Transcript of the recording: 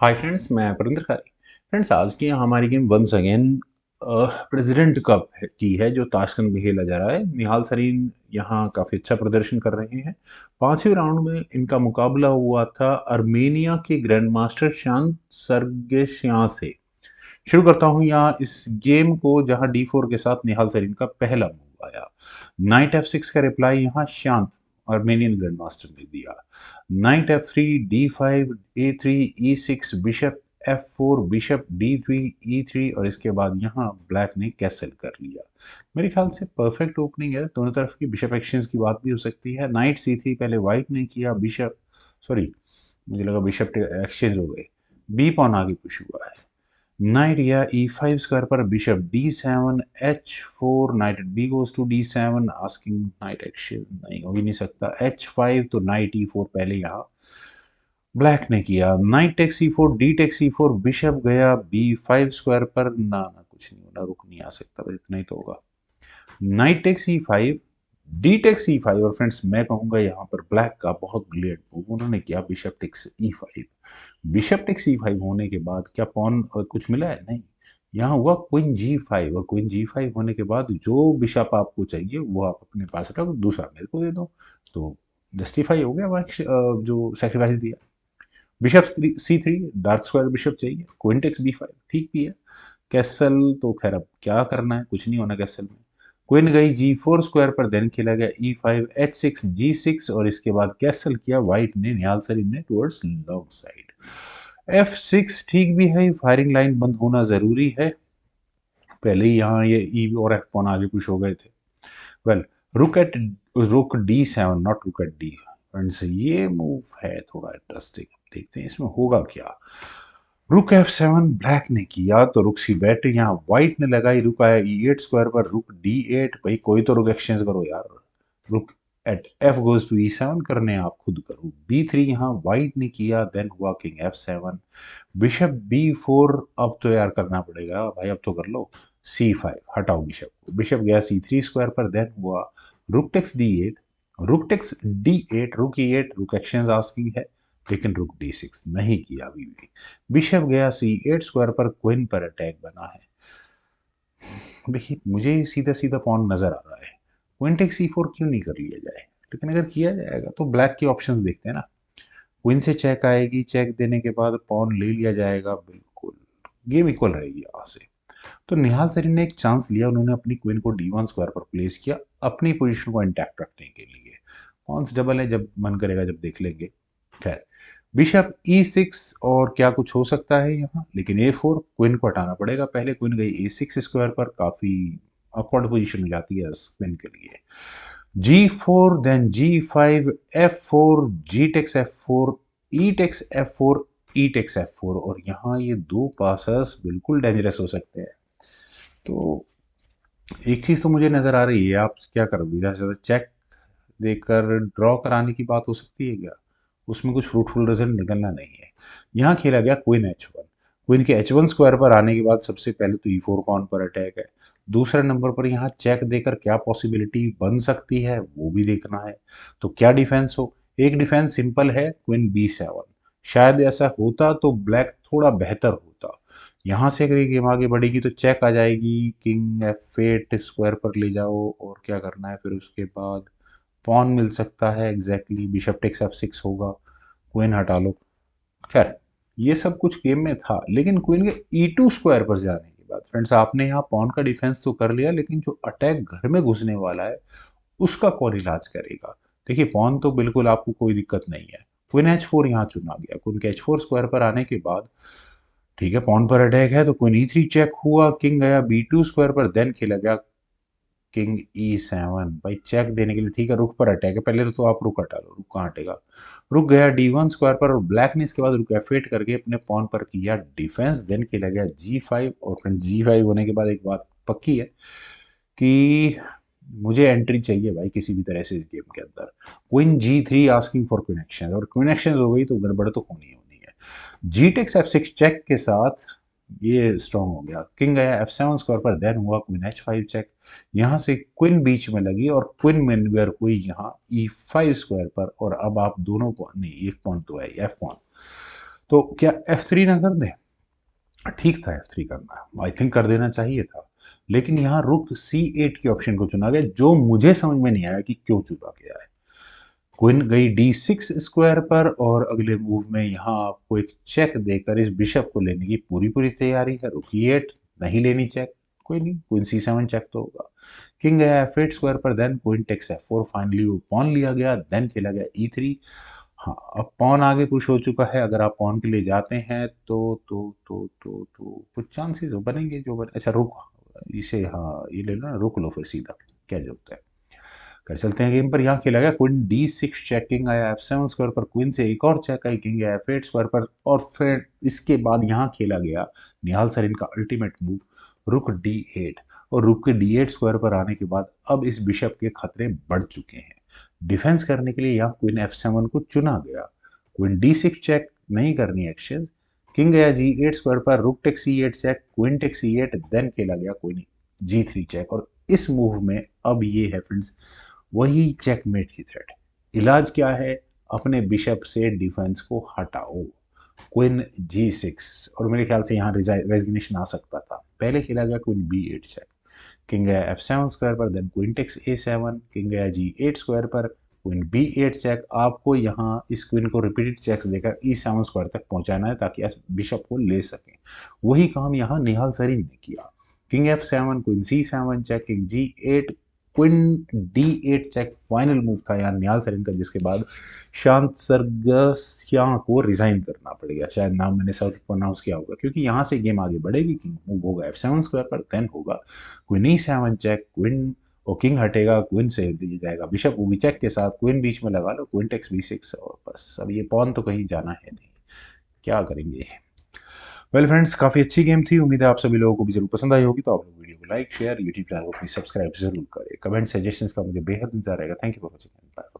Hi friends, मैं परिंदर खारी। Friends, आज की हमारी game once again President Cup की है जो ताशकंद में खेला जा रहा है। निहाल सरीन यहाँ काफ़ी अच्छा प्रदर्शन कर रहे हैं। पांचवें राउंड में इनका मुकाबला हुआ था आर्मेनिया के ग्रैंड मास्टर शांत सरगेशियां से। शुरू करता हूँ यहाँ इस गेम को, जहाँ D4 के साथ निहाल सरीन का पहला मूव आया। नाइट F6 का रिप्लाई यहाँ शांत आर्मेनियन ग्रैंड मास्टर ने दिया। Night F3, D5, A3, E6, bishop F4, bishop D3, E3 और इसके बाद यहाँ ब्लैक ने कैसल कर लिया। मेरे ख्याल से परफेक्ट ओपनिंग है। दोनों तरफ की बिशप एक्सचेंज की बात भी हो सकती है। नाइट C3 पहले व्हाइट ने किया, बिशप सॉरी मुझे लगा बिशप एक्सचेंज हो गए, बी पॉन आगे पुश हुआ है। नाइट या E5 स्क्वायर पर bishop D7, H4, knight B goes to D7, asking knight action नहीं हो ही नहीं सकता। H5 तो नाइट E4 पहले यहाँ ब्लैक ने किया। Knight take C4, D take C4, bishop गया B5 स्क्वायर पर। ना ना कुछ नहीं होना, रुक नहीं आ सकता, बस इतना ही तो होगा। Night take C5, D take C5 और फ्रेंड्स मैं कहूंगा यहाँ पर ब्लैक का बहुत ब्रिलियंट मूव उन्होंने किया, bishop takes E5। Bishop take C5 होने के बाद क्या पॉन कुछ मिला है? नहीं। यहाँ हुआ क्वीन G5 और क्वीन G5 होने के बाद जो बिशप आपको चाहिए वो आप अपने पास रखो, दूसरा मेरे को दे दो। तो जस्टिफाई हो गया वहाँ जो सेक्रीफाइस दिया। Bishop C3, dark square bishop चाहिए, क्वीन टेक्स B5 ठीक भी है। कैसल तो खैर अब क्या करना है, कुछ नहीं होना कैसल में। क्वीन गई G4 स्क्वायर पर, देन खेला गया E5, H6, G6 और इसके बाद कैसल किया व्हाइट ने, निहाल सरीन ने, टुवर्ड्स लॉन्ग साइड। F6 ठीक भी है, फायरिंग लाइन बंद होना जरूरी है। पहले ही यहाँ ये E और F पॉन आगे पुश हो गए थे। वेल, रुक D7, नॉट रुक एट D। फ्रेंड्स ये मूव है थोड़ा इंटरेस्टिंग, देखते हैं इसमें होगा क्या। रुक F7 ब्लैक ने किया तो रुक सी बैट यहाँ व्हाइट ने लगाई, रुक आया E8 स्क्वायर पर, रुक D8। भाई कोई तो रुक एक्सचेंज करो यार। रुक eight F goes to E7 करने आप खुद करो। B3 यहाँ व्हाइट ने किया, देन हुआ किंग F7, बिशप B4। अब तो यार करना पड़ेगा भाई, अब तो कर लो। C5 हटाओ बिशप को, बिशप गया C3 स्क्वायर पर, देन हुआ rook takes D8, rook takes D8, रुक E8, रुक एक्सचेंज आस्किंग है लेकिन रुक D6 नहीं किया अभी भी। बिशप गया C8 स्क्वायर पर, क्वीन पर अटैक बना है। देखिए मुझे सीधा सीधा पॉन नजर आ रहा है, क्वीन टेक C4 क्यों नहीं कर लिया जाए। लेकिन अगर किया जाएगा तो ब्लैक के ऑप्शंस देखते हैं ना। क्वीन से चेक आएगी, चेक देने के बाद पॉन ले लिया जाएगा, बिल्कुल गेम इक्वल रहेगी यहाँ से। तो निहाल सरीन ने एक चांस लिया, उन्होंने अपनी क्वीन को D1 स्क्वायर पर प्लेस किया अपनी पोजीशन को इंटैक्ट रखने के लिए। पॉन्स डबल है, जब मन करेगा जब देख लेंगे। खैर, बिशप E6 और क्या कुछ हो सकता है यहाँ, लेकिन A4 क्वीन को हटाना पड़ेगा पहले। क्वीन गई A6 स्क्वायर पर, काफी ऑकवर्ड पोजीशन हो जाती है इस क्वीन के लिए। G4, then G5, F4, G takes F4, E takes F4, E takes F4 और यहाँ ये दो पासर्स बिल्कुल डेंजरस हो सकते हैं। तो एक चीज तो मुझे नजर आ रही है, आप क्या करोगे, ज्यादा से ज्यादा चेक देकर ड्रॉ कराने की बात हो सकती है क्या? उसमें कुछ फ्रूटफुल रिजल्ट निकलना नहीं है। यहाँ खेला गया क्वीन H1। क्वीन के H1 स्क्वायर पर आने के बाद सबसे पहले तो E4 कॉन पर अटैक है। दूसरे नंबर पर यहाँ चेक देकर क्या पॉसिबिलिटी बन सकती है वो भी देखना है। तो क्या डिफेंस हो? एक डिफेंस सिंपल है, क्वीन B7। शायद ऐसा होता तो ब्लैक थोड़ा बेहतर होता। यहाँ से अगर ये गेम आगे बढ़ेगी तो चेक आ जाएगी, किंग F8 स्क्वायर पर ले जाओ और क्या करना है फिर उसके बाद। पॉन मिल सकता है एग्जैक्टली, बिशप टेक्स F6 होगा, क्वीन हटा लो। खैर, ये सब कुछ गेम में था, लेकिन क्वीन के E2 स्क्वायर पर जाने के बाद फ्रेंड्स आपने यहाँ पॉन का डिफेंस तो कर लिया, लेकिन जो अटैक घर में घुसने वाला है उसका कौन इलाज करेगा? देखिए पॉन तो बिल्कुल आपको कोई दिक्कत नहीं है। क्वीन H4 यहाँ चुना गया, क्वीन के H4 स्क्वायर पर आने के बाद ठीक है पॉन पर अटैक है तो क्वीन E3 चेक हुआ, किंग गया B2 स्क्वायर पर, देन खेला गया किंग E7। भाई चेक देने के लिए ठीक है, रुक पर अटैक है, पहले तो आप रुक हटा लो, रुक कहाँ हटेगा। रुक गया D1 स्क्वायर पर और ब्लैक ने इसके बाद रुक F8 करके अपने पॉन पर किया डिफेंस, देन खेला गया G5 और फिर G5 होने के बाद एक बात पक्की है कि मुझे एंट्री चाहिए भाई किसी भी तरह से इस गेम के अंदर। Queen G3 asking for queen action, और क्वीन एक्शन हो गई तो गड़बड़ तो होनी होनी है। जी टेक्स F6 चेक के साथ ये स्ट्रॉन्ग हो गया, किंग गया F7 स्क्वायर पर, देन हुआ क्वीन H5 चेक। यहाँ से क्वीन बीच में लगी और क्वीन मैन्यूवर हुई यहाँ E5 स्क्वायर पर, और अब आप दोनों पॉन नहीं, एक पॉन तो है F पॉन। तो क्या F3 ना कर दें? ठीक था F3 करना, आई थिंक कर देना चाहिए था, लेकिन यहाँ रुक C8 के ऑप्शन को चुना गया, जो मुझे समझ में नहीं आया कि क्यों चुना गया है। क्वीन गई D6 स्क्वायर पर, और अगले मूव में यहाँ आपको एक चेक देकर इस बिशप को लेने की पूरी पूरी तैयारी है। रुक E8, नहीं लेनी चेक, कोई नहीं, क्वीन C7 चेक तो होगा। किंग गया F8 स्क्वायर पर, then queen takes F4, finally वो पॉन लिया गया, देन खेला गया E3। हाँ, अब पॉन आगे पुश हो चुका है, अगर आप पॉन के लिए जाते हैं तो कुछ चांसेस बनेंगे जो बने। अच्छा रुक, इसे हाँ ये ले लो ना, रुक लो फिर सीधा, क्या जरूरत है। कर चलते हैं गेम पर। यहाँ खेला गया क्वीन D6 चेक, किंग आया F7 स्क्वायर पर, क्वीन से एक और चेक आई, किंग आया F8 स्क्वायर पर, और फिर इसके बाद यहाँ खेला गया निहाल सरीन का अल्टीमेट मूव, रुक D8। और रुक के D8 स्क्वायर पर आने के बाद अब इस बिशप के खतरे बढ़ चुके हैं। डिफेंस करने के लिए यहाँ क्वीन F7 को चुना गया। क्वीन D6 चेक, नहीं करनी एक्सचेंज। किंग गया G8 स्क्वायर पर, rook take C8 check, queen take C8, then खेला गया क्वीन G3 चेक। और इस मूव में अब ये है फ्रेंड्स वही चेकमेट की थ्रेट। इलाज क्या है? अपने बिशप से डिफेंस को हटाओ। क्वीन G6, और मेरे ख्याल से यहाँ रेजिग्नेशन आ सकता था। पहले खेला गया क्वीन B8 चेक, किंग गया F7 स्क्वायर पर, then queen takes A7, king गया G8 स्क्वायर पर, क्वीन B8 चेक। आपको यहाँ इस क्वीन को रिपीटेड चेक्स देकर E7 स्क्वायर तक पहुंचाना है ताकि आप बिशप को ले सकें। वही काम यहाँ निहाल सरीन ने किया। King F7, queen C7 check, king G8, queen D8 check final move था यार निहाल सरीन का, जिसके बाद शांत सरगसियां को रिजाइन करना पड़ गया। शायद नाम मैंने सब प्रोनाउंस किया होगा, क्योंकि यहाँ से गेम आगे बढ़ेगी। किंग मूव होगा F7 स्क्वायर पर, देन होगा क्वीन E7 चेक, क्वीन और किंग हटेगा, क्वीन से दिया जाएगा बिशप वो भी चेक के साथ, क्वीन बीच में लगा लो, क्वीन टेक्स B6, और बस अब ये पॉन तो कहीं जाना है नहीं, क्या करेंगे। वेल फ्रेंड्स, काफ़ी अच्छी गेम थी, उम्मीद है आप सभी लोगों को भी जरूर पसंद आई होगी। तो आप लोग वीडियो को लाइक शेयर, यूट्यूब चैनल को प्लीज सब्सक्राइब जरूर करें। कमेंट सजेशंस का मुझे बेहद इंतजार रहेगा। Thank you for watching.